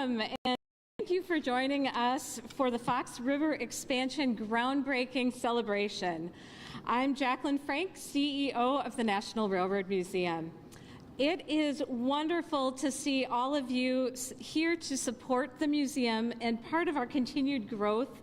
And thank you for joining us for the Fox River Expansion groundbreaking celebration. I'm Jacqueline Frank, CEO of the National Railroad Museum. It is wonderful to see all of you here to support the museum and part of our continued growth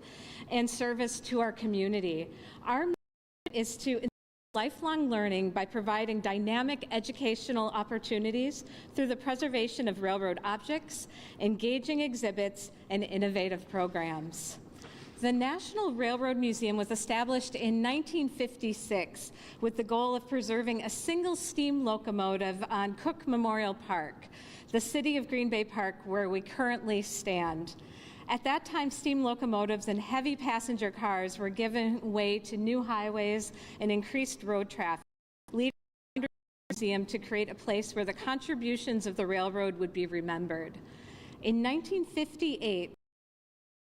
and service to our community. Our mission is to inspire lifelong learning by providing dynamic educational opportunities through the preservation of railroad objects, engaging exhibits, and innovative programs. The National Railroad Museum was established in 1956 with the goal of preserving a single steam locomotive on Cook Memorial Park, the city of Green Bay Park where we currently stand. At that time, steam locomotives and heavy passenger cars were given way to new highways and increased road traffic, leading the museum to create a place where the contributions of the railroad would be remembered. In 1958, it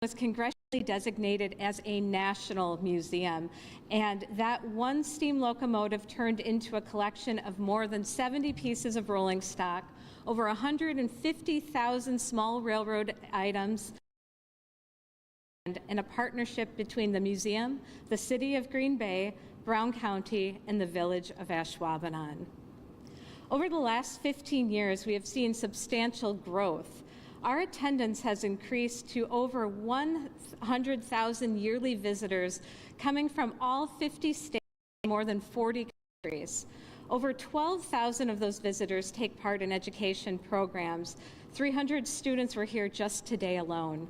was congressionally designated as a national museum, and that one steam locomotive turned into a collection of more than 70 pieces of rolling stock, over 150,000 small railroad items, and a partnership between the museum, the city of Green Bay, Brown County, and the village of Ashwaubenon. Over the last 15 years, we have seen substantial growth. Our attendance has increased to over 100,000 yearly visitors coming from all 50 states and more than 40 countries. Over 12,000 of those visitors take part in education programs. 300 students were here just today alone.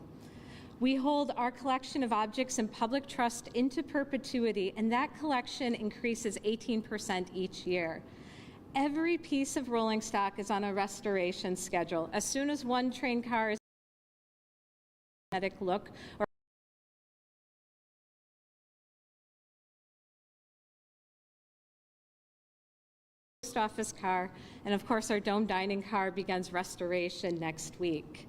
We hold our collection of objects in public trust into perpetuity, and that collection increases 18% each year. Every piece of rolling stock is on a restoration schedule. As soon as one train car is look or post office car, and of course our dome dining car begins restoration next week.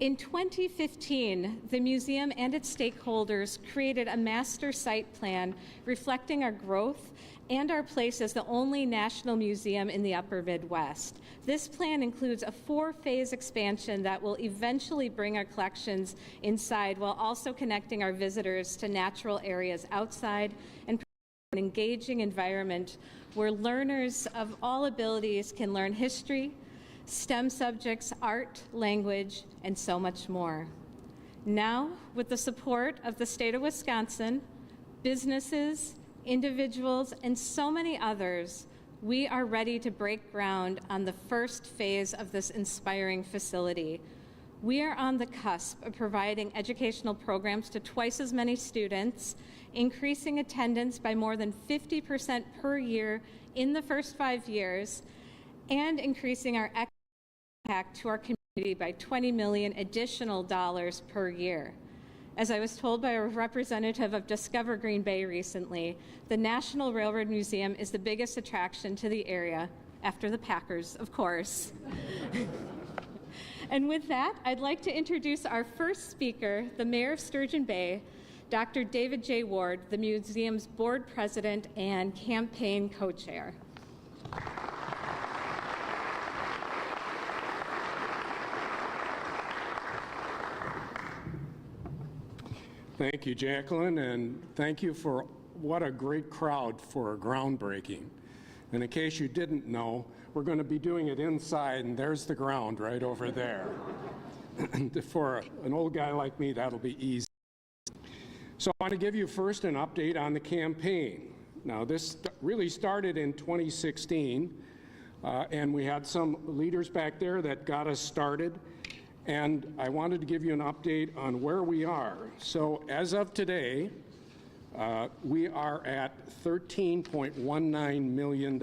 In 2015, the museum and its stakeholders created a master site plan reflecting our growth and our place as the only national museum in the upper Midwest. This plan includes a 4-phase expansion that will eventually bring our collections inside while also connecting our visitors to natural areas outside and an engaging environment where learners of all abilities can learn history, STEM subjects, art, language, and so much more. Now, with the support of the state of Wisconsin, businesses, individuals, and so many others, we are ready to break ground on the first phase of this inspiring facility. We are on the cusp of providing educational programs to twice as many students, increasing attendance by more than 50% per year in the first 5 years, and increasing our impact to our community by $20 million additional dollars per year. As I was told by a representative of Discover Green Bay recently, the National Railroad Museum is the biggest attraction to the area, after the Packers, of course. And with that, I'd like to introduce our first speaker, the Mayor of Sturgeon Bay, Dr. David J. Ward, the museum's board president and campaign co-chair. Thank you, Jacqueline, and thank you for what a great crowd for a groundbreaking. And in case you didn't know, we're going to be doing it inside, and there's the ground right over there. For an old guy like me, that'll be easy. So I want to give you first an update on the campaign. Now, this really started in 2016, and we had some leaders back there that got us started. And I wanted to give you an update on where we are. So as of today, we are at $13.19 million.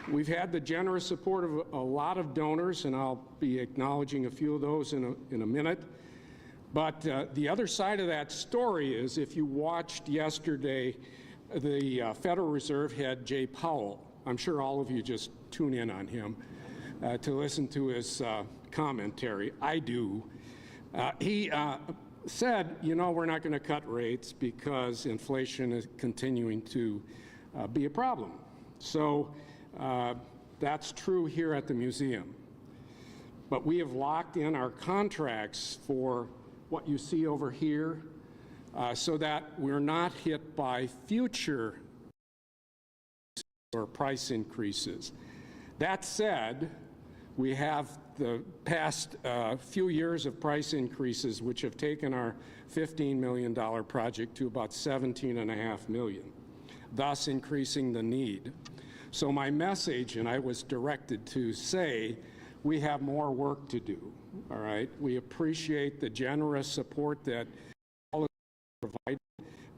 We've had the generous support of a lot of donors, and I'll be acknowledging a few of those in a minute. But the other side of that story is, if you watched yesterday, the Federal Reserve head, Jay Powell, I'm sure all of you just tune in on him to listen to his commentary. I do. He said, you know, we're not going to cut rates because inflation is continuing to be a problem. So that's true here at the museum. But we have locked in our contracts for what you see over here so that we're not hit by future or price increases. That said, we have the past few years of price increases which have taken our $15 million project to about $17.5 million, thus increasing the need. So my message, and I was directed to say, we have more work to do, all right? We appreciate the generous support that all of you provide,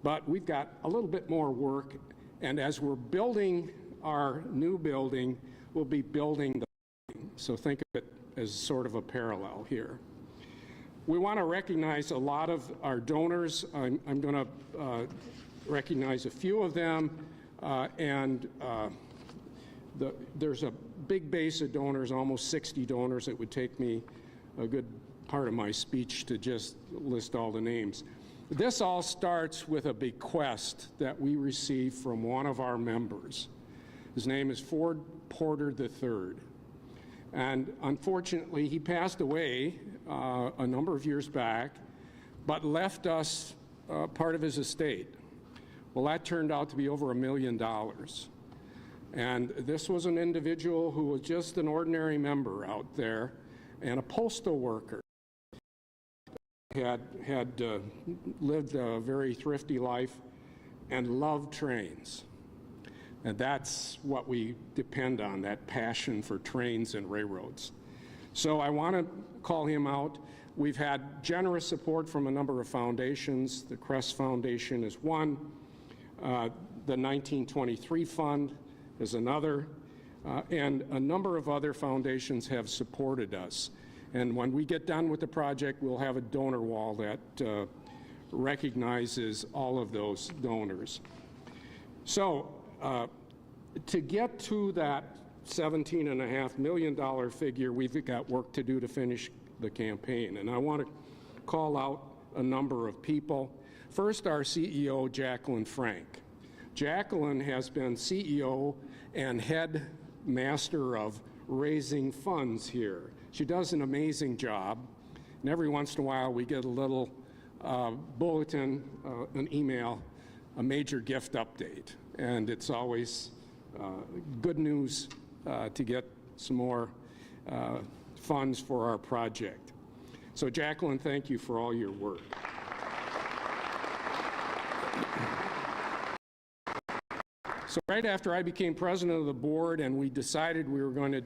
but we've got a little bit more work, and as we're building our new building, we'll be building the building. So think of it as sort of a parallel here. We want to recognize a lot of our donors. I'm going to recognize a few of them, there's a big base of donors, almost 60 donors. It would take me a good part of my speech to just list all the names. This all starts with a bequest that we received from one of our members. His name is Ford Porter III. And unfortunately, he passed away a number of years back, but left us part of his estate. Well, that turned out to be over $1 million. And this was an individual who was just an ordinary member out there and a postal worker. Had lived a very thrifty life and loved trains. And that's what we depend on, that passion for trains and railroads. So I want to call him out. We've had generous support from a number of foundations. The Crest Foundation is one. The 1923 Fund is another. And a number of other foundations have supported us. And when we get done with the project, we'll have a donor wall that recognizes all of those donors. So to get to that $17.5 million figure, we've got work to do to finish the campaign. And I want to call out a number of people. First, our CEO, Jacqueline Frank. Jacqueline has been CEO and head master of raising funds here. She does an amazing job, and every once in a while we get a little bulletin, an email, a major gift update, and it's always good news to get some more funds for our project. So Jacqueline, thank you for all your work. So right after I became president of the board and we decided we were going to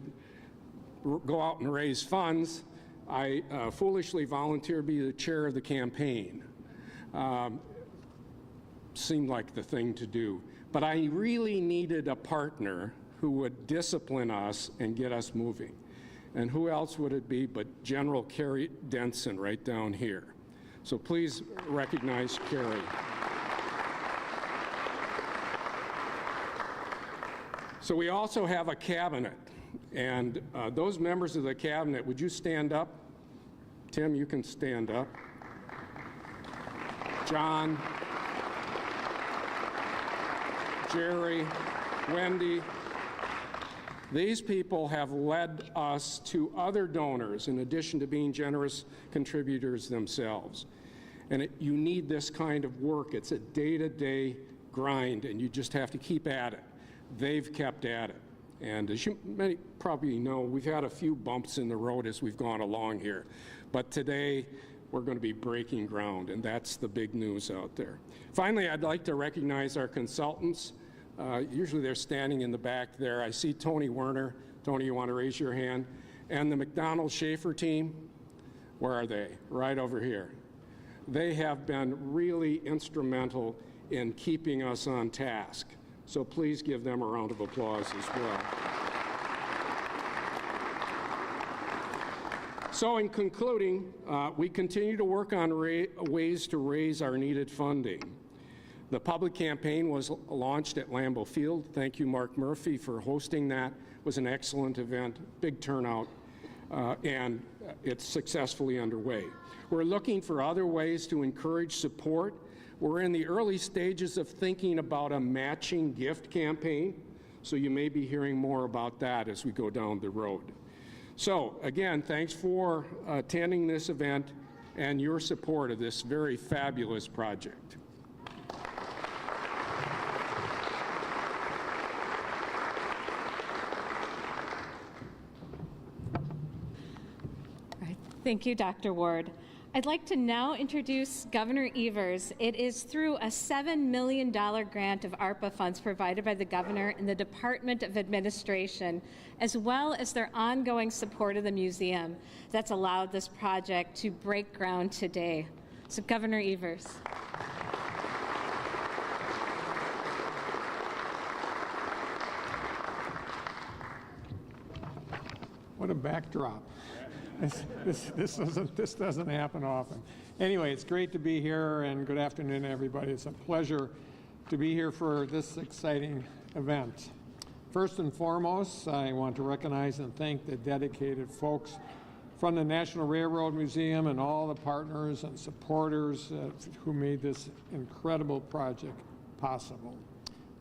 go out and raise funds, I foolishly volunteered to be the chair of the campaign. Seemed like the thing to do. But I really needed a partner who would discipline us and get us moving. And who else would it be but General Kerry Denson right down here. So please recognize Kerry. So we also have a cabinet. And those members of the cabinet, would you stand up? Tim, you can stand up. John, Jerry, Wendy. These people have led us to other donors in addition to being generous contributors themselves. And you need this kind of work. It's a day-to-day grind, and you just have to keep at it. They've kept at it. And as you many probably know, we've had a few bumps in the road as we've gone along here. But today, we're going to be breaking ground, and that's the big news out there. Finally, I'd like to recognize our consultants. Usually they're standing in the back there. I see Tony Werner. Tony, you want to raise your hand? And the McDonald Schaefer team, where are they? Right over here. They have been really instrumental in keeping us on task. So please give them a round of applause as well. So in concluding, we continue to work on ways to raise our needed funding. The public campaign was launched at Lambeau Field. Thank you, Mark Murphy, for hosting that. It was an excellent event, big turnout, and it's successfully underway. We're looking for other ways to encourage support. We're in the early stages of thinking about a matching gift campaign. So you may be hearing more about that as we go down the road. So again, thanks for attending this event and your support of this very fabulous project. Thank you, Dr. Ward. I'd like to now introduce Governor Evers. It is through a $7 million grant of ARPA funds provided by the governor and the Department of Administration, as well as their ongoing support of the museum, that's allowed this project to break ground today. So, Governor Evers. What a backdrop. This doesn't happen often. Anyway, it's great to be here, and good afternoon, everybody. It's a pleasure to be here for this exciting event. First and foremost, I want to recognize and thank the dedicated folks from the National Railroad Museum and all the partners and supporters who made this incredible project possible.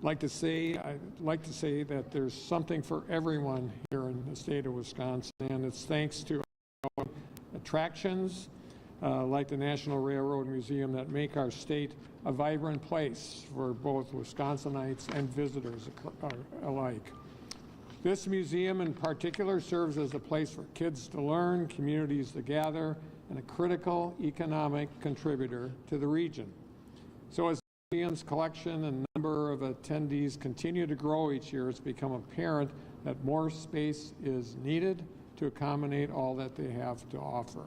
I'd like to say that there's something for everyone here in the state of Wisconsin, and it's thanks to attractions like the National Railroad Museum that make our state a vibrant place for both Wisconsinites and visitors alike. This museum in particular serves as a place for kids to learn, communities to gather, and a critical economic contributor to the region. So as the museum's collection and number of attendees continue to grow each year, it's become apparent that more space is needed to accommodate all that they have to offer.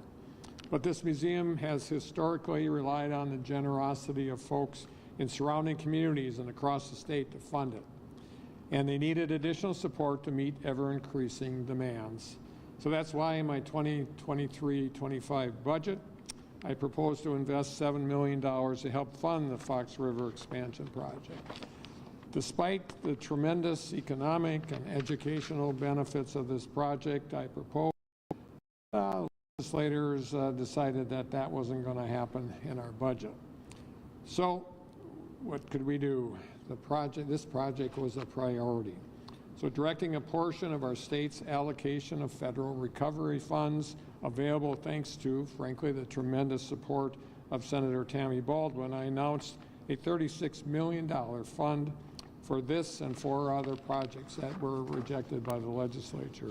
But this museum has historically relied on the generosity of folks in surrounding communities and across the state to fund it. And they needed additional support to meet ever-increasing demands. So that's why in my 2023-25 budget, I propose to invest $7 million to help fund the Fox River expansion project. Despite the tremendous economic and educational benefits of this project, I propose legislators decided that that wasn't going to happen in our budget. So what could we do? This project was a priority. So directing a portion of our state's allocation of federal recovery funds available thanks to, frankly, the tremendous support of Senator Tammy Baldwin, I announced a $36 million fund for this and 4 other projects that were rejected by the legislature.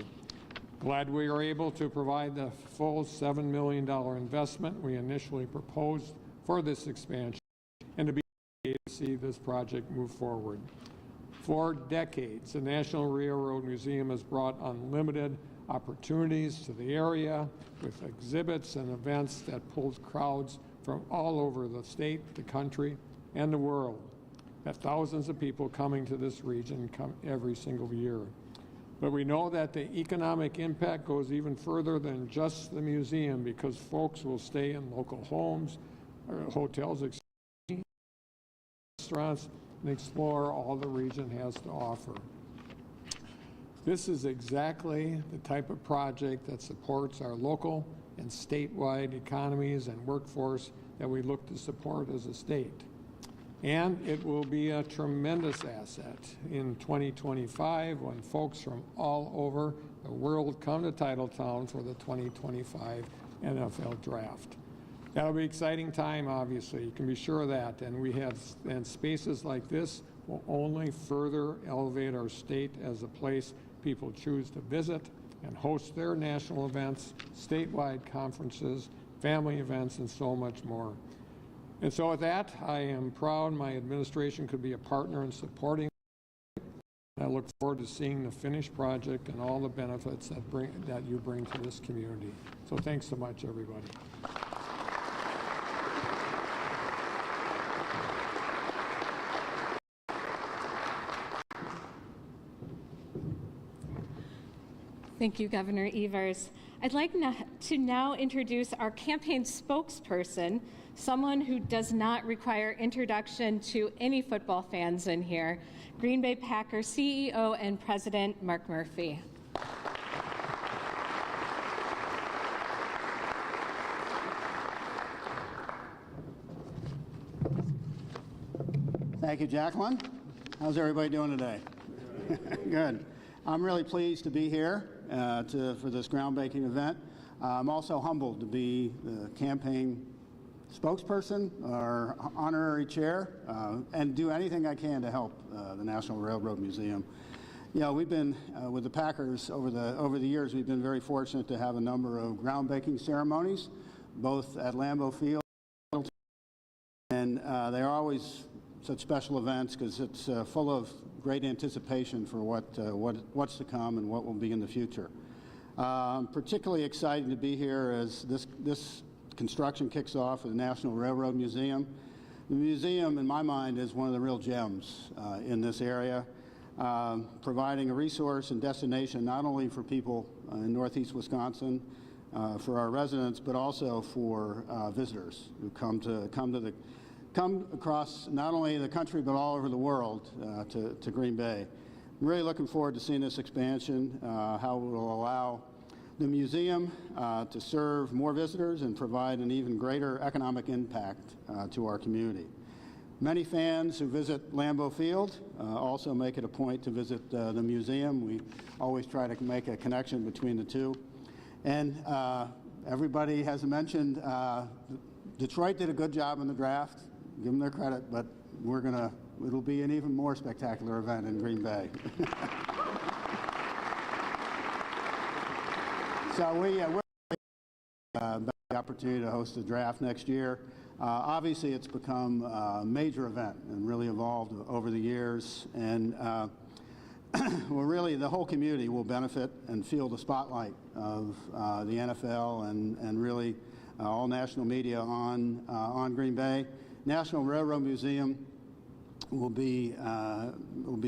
Glad we were able to provide the full $7 million investment we initially proposed for this expansion and to be able to see this project move forward. For decades, the National Railroad Museum has brought unlimited opportunities to the area with exhibits and events that pulled crowds from all over the state, the country, and the world. That thousands of people coming to this region come every single year. But we know that the economic impact goes even further than just the museum because folks will stay in local homes, or hotels, restaurants, and explore all the region has to offer. This is exactly the type of project that supports our local and statewide economies and workforce that we look to support as a state. And it will be a tremendous asset in 2025 when folks from all over the world come to Titletown for the 2025 NFL Draft. That'll be an exciting time, obviously. You can be sure of that. And spaces like this will only further elevate our state as a place people choose to visit and host their national events, statewide conferences, family events, and so much more. And so with that, I am proud my administration could be a partner in supporting it. I look forward to seeing the finished project and all the benefits that you bring to this community. So thanks so much, everybody. Thank you, Governor Evers. I'd like to now introduce our campaign spokesperson, someone who does not require introduction to any football fans in here, Green Bay Packers CEO and President Mark Murphy. Thank you, Jacqueline. How's everybody doing today? Good. I'm really pleased to be here for this groundbreaking event. I'm also humbled to be the campaign spokesperson or honorary chair and do anything I can to help the National Railroad Museum. You know, we've been with the Packers over the years. We've been very fortunate to have a number of groundbreaking ceremonies, both at Lambeau Field, and they're always such special events because it's full of great anticipation for what's to come and what will be in the future. I'm particularly excited to be here as this construction kicks off at the National Railroad Museum. The museum, in my mind, is one of the real gems in this area, providing a resource and destination not only for people in Northeast Wisconsin, for our residents, but also for visitors who come across not only the country but all over the world to Green Bay. I'm really looking forward to seeing this expansion, how it will allow the museum to serve more visitors and provide an even greater economic impact to our community. Many fans who visit Lambeau Field also make it a point to visit the museum. We always try to make a connection between the two. And everybody has mentioned Detroit did a good job in the draft. Give them their credit, but it'll be an even more spectacular event in Green Bay. So we're the opportunity to host the draft next year. Obviously, it's become a major event and really evolved over the years. And well, really, the whole community will benefit and feel the spotlight of the NFL and really all national media on Green Bay. National Railroad Museum will be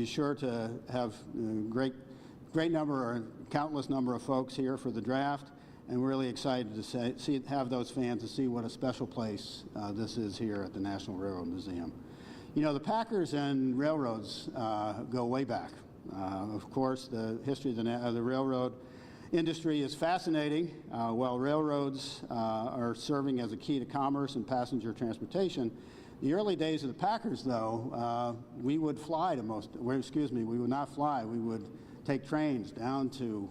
sure to have great number or countless number of folks here for the draft, and we're really excited to have those fans to see what a special place this is here at the National Railroad Museum. You know, the Packers and railroads go way back. Of course, the history of the railroad industry is fascinating. While railroads are serving as a key to commerce and passenger transportation, the early days of the Packers, though, we would fly to we would not fly. We would take trains down to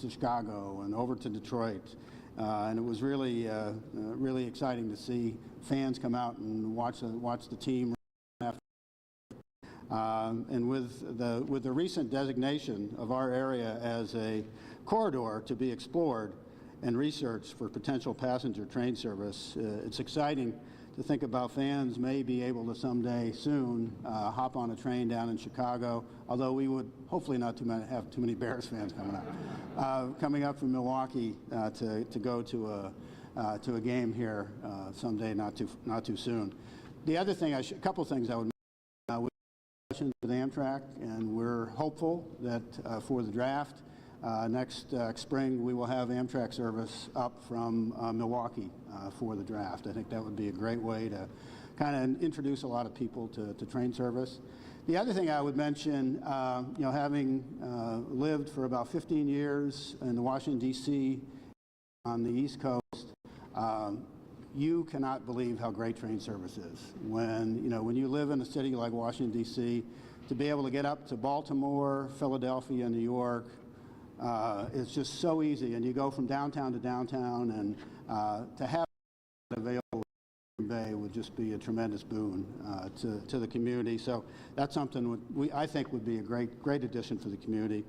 Chicago and over to Detroit. And it was really, really exciting to see fans come out and watch the team. And with the recent designation of our area as a corridor to be explored and researched for potential passenger train service, it's exciting to think about fans may be able to someday soon hop on a train down in Chicago, although we would hopefully not have too many Bears fans coming up from Milwaukee to go to a game here someday not too soon. The other thing, a couple things I would mention with Amtrak, and we're hopeful that for the draft next spring we will have Amtrak service up from Milwaukee for the draft. I think that would be a great way to kind of introduce a lot of people to train service. The other thing I would mention, you know, having lived for about 15 years in the Washington, D.C. on the East Coast, you cannot believe how great train service is. When you live in a city like Washington, D.C., to be able to get up to Baltimore, Philadelphia, New York, it's just so easy. And you go from downtown to downtown, and to have it available in Green Bay would just be a tremendous boon to the community. So that's something I think would be a great addition for the community.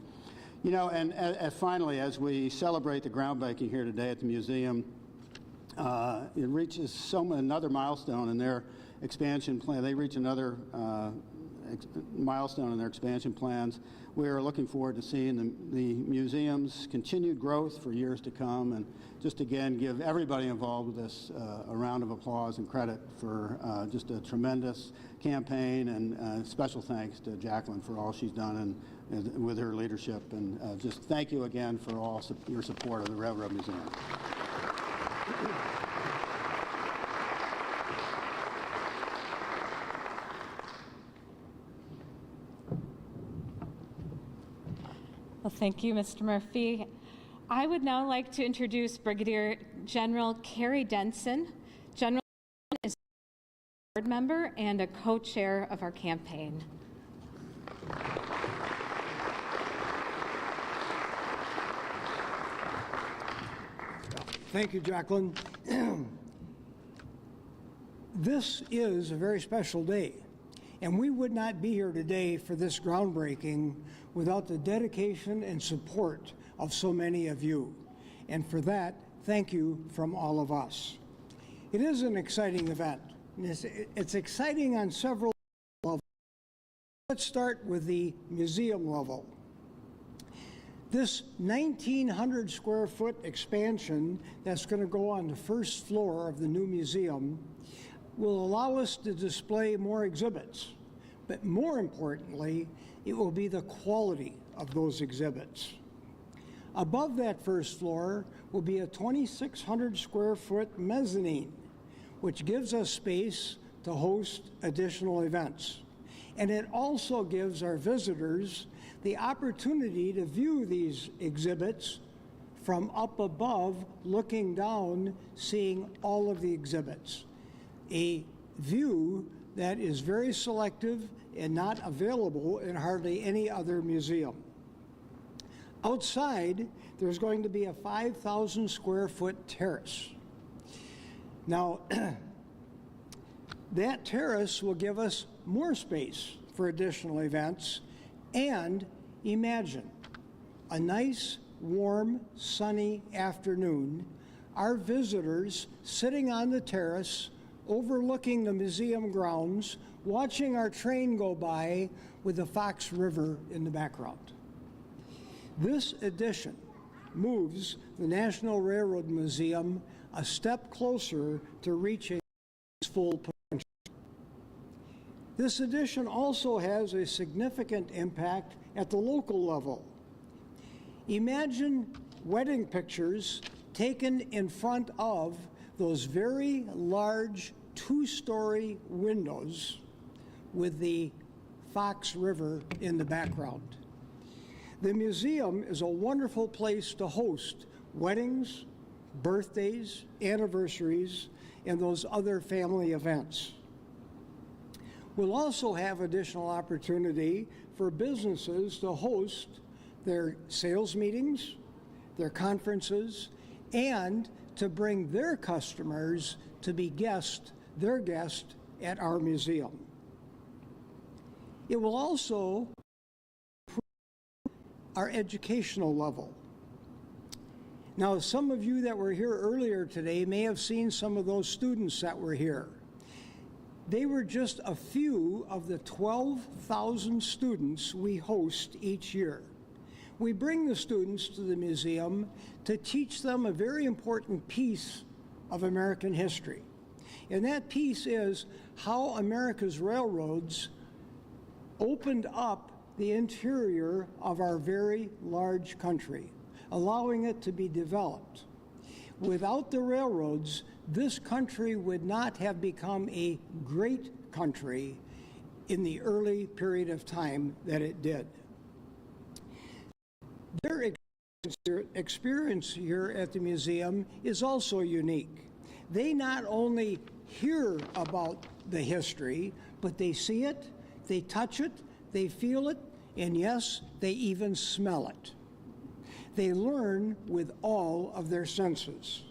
You know, and finally, as we celebrate the groundbreaking here today at the museum, it reaches another milestone in their expansion plan. They reach another milestone in their expansion plans. We are looking forward to seeing the museum's continued growth for years to come, and just again give everybody involved with this a round of applause and credit for just a tremendous campaign, and special thanks to Jacqueline for all she's done and with her leadership, and just thank you again for all your support of the Railroad Museum. Well, thank you, Mr. Murphy. I would now like to introduce Brigadier General Carrie Denson. General is a board member and a co-chair of our campaign. Thank you, Jacqueline. This is a very special day, and we would not be here today for this groundbreaking without the dedication and support of so many of you. And for that, thank you from all of us. It is an exciting event. It's exciting on several levels. Let's start with the museum level. This 1,900 square foot expansion that's going to go on the first floor of the new museum will allow us to display more exhibits, but more importantly, it will be the quality of those exhibits. Above that first floor will be a 2,600 square foot mezzanine, which gives us space to host additional events. And it also gives our visitors the opportunity to view these exhibits from up above, looking down, seeing all of the exhibits. A view that is very selective and not available in hardly any other museum. Outside, there's going to be a 5,000 square foot terrace. Now, that terrace will give us more space for additional events. And imagine a nice, warm, sunny afternoon, our visitors sitting on the terrace, overlooking the museum grounds, watching our train go by with the Fox River in the background. This addition moves the National Railroad Museum a step closer to reaching its full potential. This addition also has a significant impact at the local level. Imagine wedding pictures taken in front of those very large two-story windows with the Fox River in the background. The museum is a wonderful place to host weddings, birthdays, anniversaries, and those other family events. We'll also have additional opportunity for businesses to host their sales meetings, their conferences, and to bring their customers to be their guest at our museum. It will also improve our educational level. Now, some of you that were here earlier today may have seen some of those students that were here. They were just a few of the 12,000 students we host each year. We bring the students to the museum to teach them a very important piece of American history. And that piece is how America's railroads opened up the interior of our very large country, allowing it to be developed. Without the railroads, this country would not have become a great country in the early period of time that it did. Their experience here at the museum is also unique. They not only hear about the history, but they see it, they touch it, they feel it, and yes, they even smell it. They learn with all of their senses.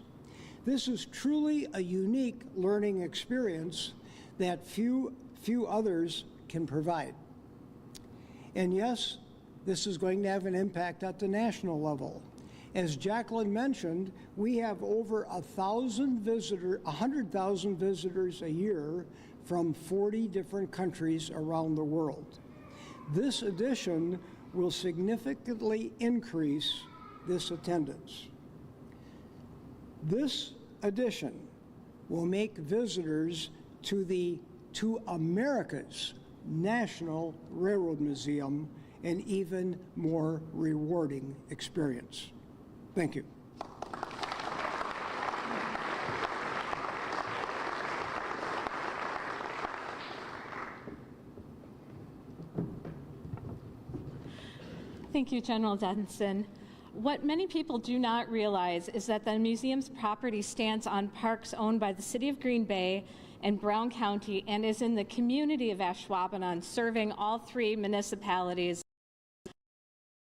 This is truly a unique learning experience that few others can provide. And yes, this is going to have an impact at the national level. As Jacqueline mentioned, we have over 100,000 visitors a year from 40 different countries around the world. This addition will significantly increase this attendance. This addition will make visitors to America's National Railroad Museum an even more rewarding experience. Thank you. Thank you, General Denson. What many people do not realize is that the museum's property stands on parks owned by the City of Green Bay and Brown County and is in the community of Ashwaubenon, serving all three municipalities,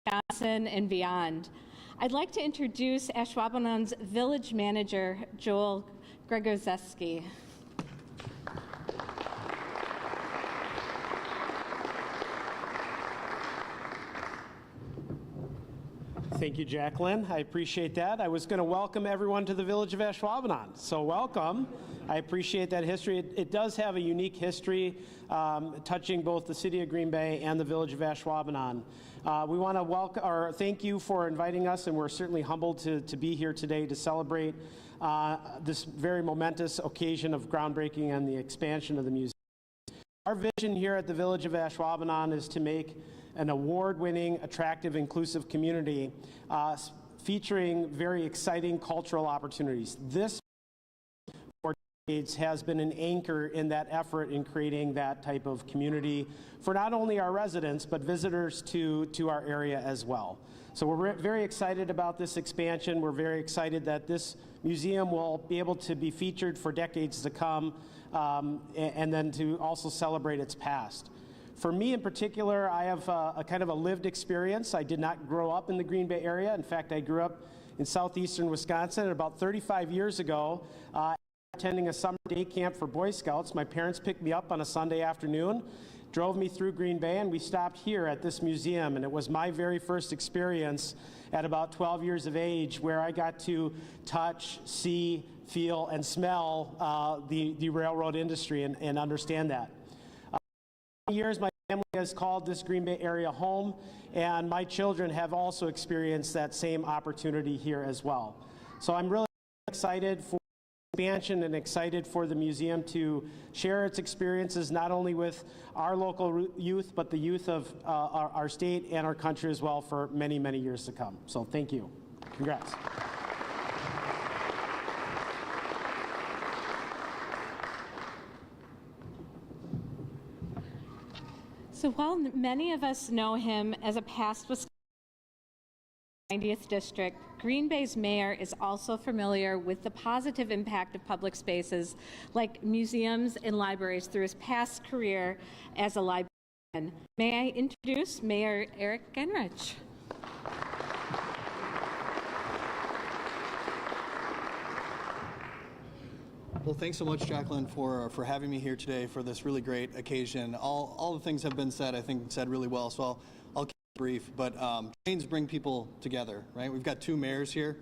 Wisconsin and beyond. I'd like to introduce Ashwaubenon's village manager, Joel Gregorzeski. Thank you, Jacqueline. I appreciate that. I was going to welcome everyone to the village of Ashwaubenon. So welcome. I appreciate that history. It does have a unique history touching both the city of Green Bay and the village of Ashwaubenon. We want to welcome or thank you for inviting us, and we're certainly humbled to be here today to celebrate this very momentous occasion of groundbreaking and the expansion of the museum. Our vision here at the village of Ashwaubenon is to make an award-winning, attractive, inclusive community featuring very exciting cultural opportunities. This for decades has been an anchor in that effort in creating that type of community for not only our residents, but visitors to our area as well. So we're very excited about this expansion. We're very excited that this museum will be able to be featured for decades to come, and then to also celebrate its past. For me in particular, I have a kind of a lived experience. I did not grow up in the Green Bay area. In fact, I grew up in southeastern Wisconsin. And about 35 years ago, attending a summer day camp for Boy Scouts, my parents picked me up on a Sunday afternoon, drove me through Green Bay, and we stopped here at this museum. And it was my very first experience at about 12 years of age where I got to touch, see, feel, and smell the railroad industry and understand that. Years, my family has called this Green Bay area home, and my children have also experienced that same opportunity here as well. So I'm really excited for expansion and excited for the museum to share its experiences not only with our local youth, but the youth of our state and our country as well for many, many years to come. So thank you. Congrats. So while many of us know him as a past Wisconsin 90th District, Green Bay's mayor is also familiar with the positive impact of public spaces like museums and libraries through his past career as a librarian. May I introduce Mayor Eric Genrich. Well, thanks so much, Jacqueline, for having me here today for this really great occasion. All the things have been said, I think, said really well, so I'll keep it brief. But trains bring people together, right? We've got two mayors here,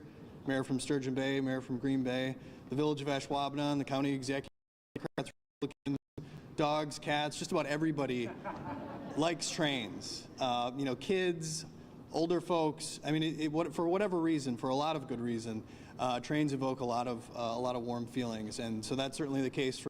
mayor from Sturgeon Bay, mayor from Green Bay, the village of Ashwaubenon, the county executive, Republicans, dogs, cats, just about everybody likes trains. You know, kids, older folks. I mean, for whatever reason, for a lot of good reason, trains evoke a lot of warm feelings, and so that's certainly the case for.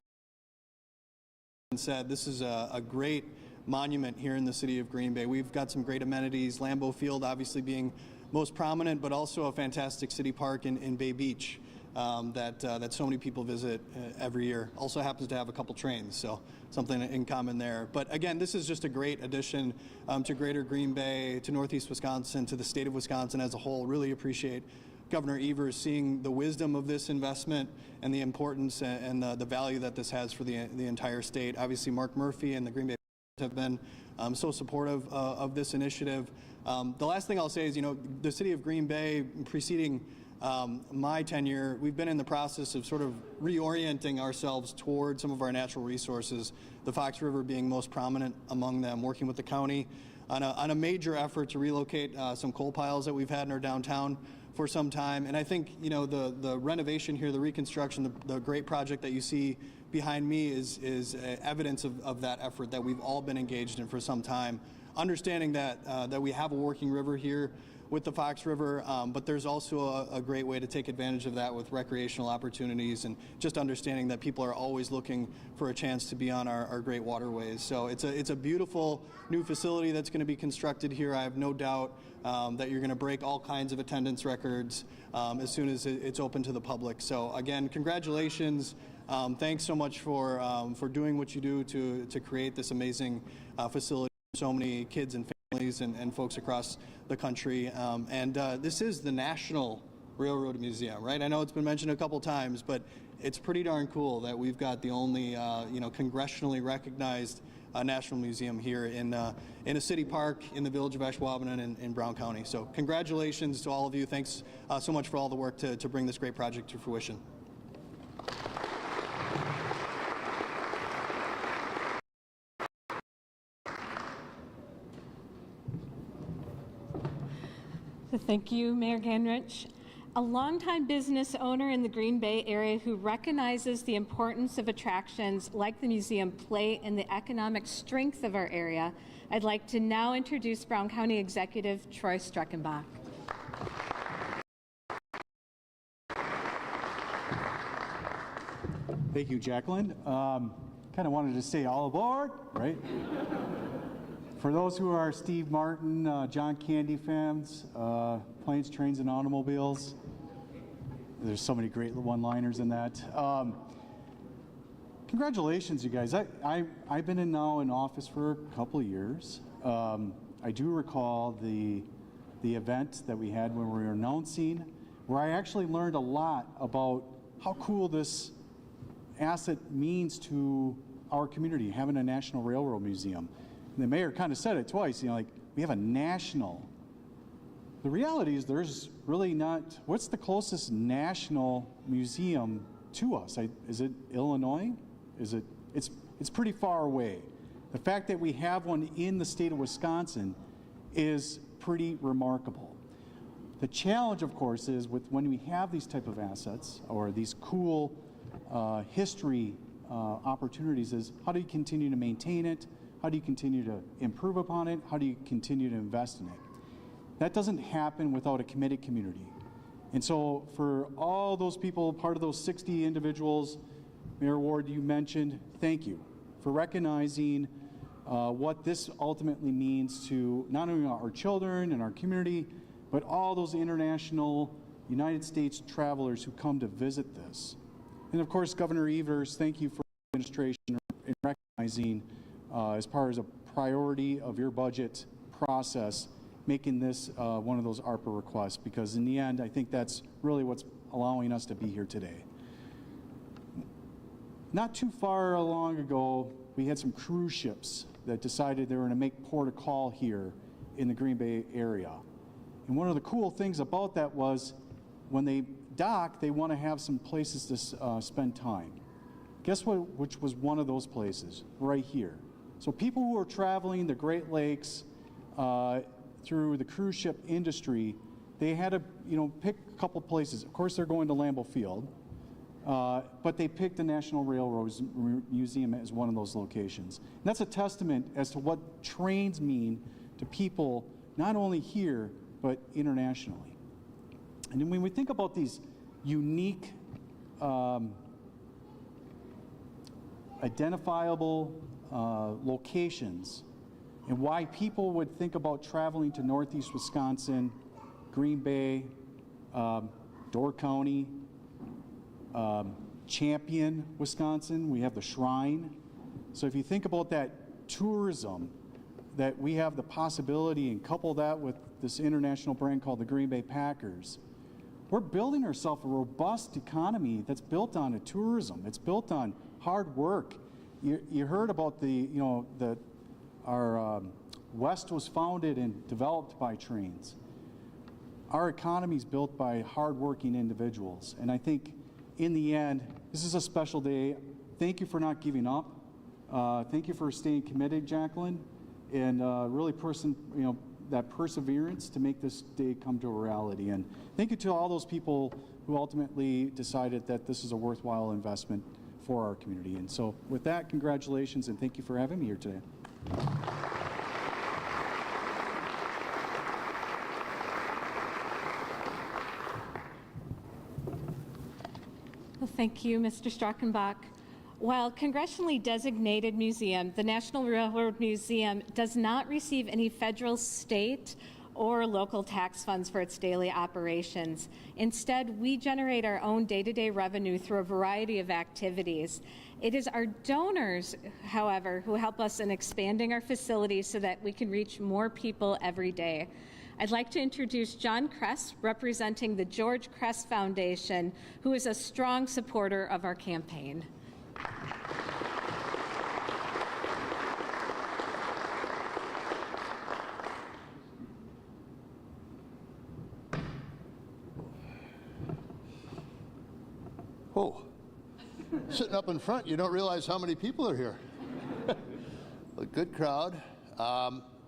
Said this is a great monument here in the city of Green Bay. We've got some great amenities. Lambeau Field, obviously being most prominent, but also a fantastic city park in Bay Beach that so many people visit every year. Also happens to have a couple trains, so something in common there. But again, this is just a great addition to Greater Green Bay, to Northeast Wisconsin, to the state of Wisconsin as a whole. Really appreciate Governor Evers seeing the wisdom of this investment and the importance and the value that this has for the entire state. Obviously, Mark Murphy and the Green Bay have been so supportive of this initiative. The last thing I'll say is, you know, the city of Green Bay, preceding my tenure, we've been in the process of sort of reorienting ourselves toward some of our natural resources, the Fox River being most prominent among them, working with the county on a major effort to relocate some coal piles that we've had in our downtown for some time. And I think, you know, the renovation here, the reconstruction, the great project that you see behind me is evidence of that effort that we've all been engaged in for some time. Understanding that we have a working river here with the Fox River, but there's also a great way to take advantage of that with recreational opportunities, and just understanding that people are always looking for a chance to be on our great waterways. So it's a beautiful new facility that's going to be constructed here. I have no doubt that you're going to break all kinds of attendance records as soon as it's open to the public. So again, congratulations. Thanks so much for doing what you do to create this amazing facility for so many kids and families and folks across the country. This is the National Railroad Museum, right? I know it's been mentioned a couple times, but it's pretty darn cool that we've got the only congressionally recognized National Museum here in a city park in the village of Ashwaubenon in Brown County. So congratulations to all of you. Thanks so much for all the work to bring this great project to fruition. Thank you, Mayor Ganrich. A longtime business owner in the Green Bay area who recognizes the importance of attractions like the museum play in the economic strength of our area, I'd like to now introduce Brown County Executive Troy Streckenbach. Thank you, Jacqueline. Kind of wanted to say all aboard, right? For those who are Steve Martin, John Candy fans, planes, trains, and automobiles, there's so many great one-liners in that. Congratulations, you guys. I've been now in office for a couple of years. I do recall the event that we had when we were announcing, where I actually learned a lot about how cool this asset means to our community, having a National Railroad Museum. And the mayor kind of said it twice, like, we have a national. The reality is there's really not, what's the closest national museum to us? Is it Illinois? It's pretty far away. The fact that we have one in the state of Wisconsin is pretty remarkable. The challenge, of course, is when we have these type of assets or these cool history opportunities is how do you continue to maintain it? How do you continue to improve upon it? How do you continue to invest in it? That doesn't happen without a committed community. And so for all those people, part of those 60 individuals, Mayor Ward, you mentioned, thank you for recognizing what this ultimately means to not only our children and our community, but all those international United States travelers who come to visit this. And of course, Governor Evers, thank you for the administration in recognizing as part of a priority of your budget process, making this one of those ARPA requests, because in the end, I think that's really what's allowing us to be here today. Not too far along ago, we had some cruise ships that decided they were going to make port of call here in the Green Bay area. And one of the cool things about that was when they dock, they want to have some places to spend time. Guess what? Which was one of those places? Right here. So people who are traveling the Great Lakes through the cruise ship industry, they had to pick a couple places. Of course, they're going to Lambeau Field, but they picked the National Railroad Museum as one of those locations. And that's a testament as to what trains mean to people, not only here, but internationally. And then when we think about these unique, identifiable locations and why people would think about traveling to Northeast Wisconsin, Green Bay, Door County, Champion, Wisconsin, we have the Shrine. So if you think about that tourism, that we have the possibility and couple that with this international brand called the Green Bay Packers, we're building ourselves a robust economy that's built on a tourism. It's built on hard work. You heard about our West was founded and developed by trains. Our economy is built by hardworking individuals. And I think in the end, this is a special day. Thank you for not giving up. Thank you for staying committed, Jacqueline, and really that perseverance to make this day come to a reality. And thank you to all those people who ultimately decided that this is a worthwhile investment for our community. And so with that, congratulations, and thank you for having me here today. Well, thank you, Mr. Strackenbach. While congressionally designated museum, the National Railroad Museum does not receive any federal, state, or local tax funds for its daily operations. Instead, we generate our own day-to-day revenue through a variety of activities. It is our donors, however, who help us in expanding our facilities so that we can reach more people every day. I'd like to introduce John Kress, representing the George Kress Foundation, who is a strong supporter of our campaign. Oh, sitting up in front, you don't realize how many people are here. A good crowd.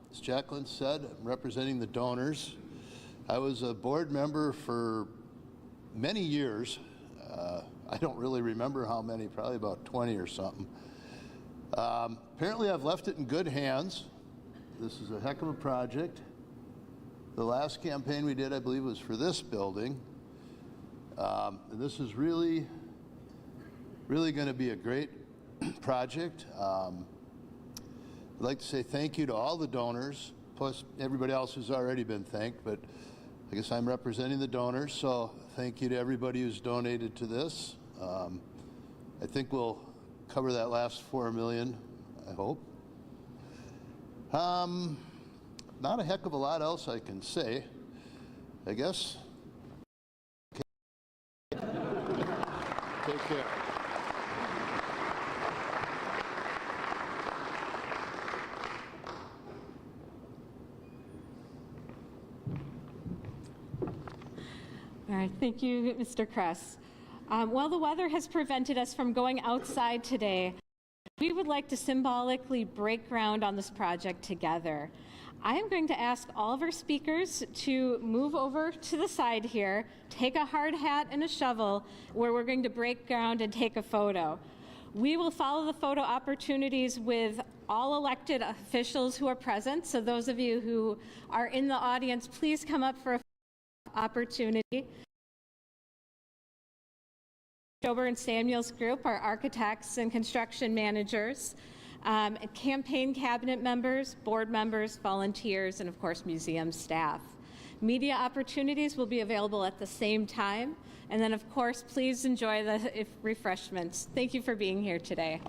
As Jacqueline said, I'm representing the donors. I was a board member for many years. I don't really remember how many, probably about 20 or something. Apparently I've left it in good hands. This is a heck of a project. The last campaign we did, I believe, was for this building. And this is really going to be a great project. I'd like to say thank you to all the donors, plus everybody else who's already been thanked, but I guess I'm representing the donors, so thank you to everybody who's donated to this. I think we'll cover that last $4 million, I hope. Not a heck of a lot else I can say, I guess. Take care. All right, thank you, Mr. Kress. While the weather has prevented us from going outside today, we would like to symbolically break ground on this project together. I am going to ask all of our speakers to move over to the side here, take a hard hat and a shovel, where we're going to break ground and take a photo. We will follow the photo opportunities with all elected officials who are present, so those of you who are in the audience, please come up for a opportunity. Stober and Samuel's group are architects and construction managers, campaign cabinet members, board members, volunteers, and of course museum staff. Media opportunities will be available at the same time, and then of course please enjoy the refreshments. Thank you for being here today.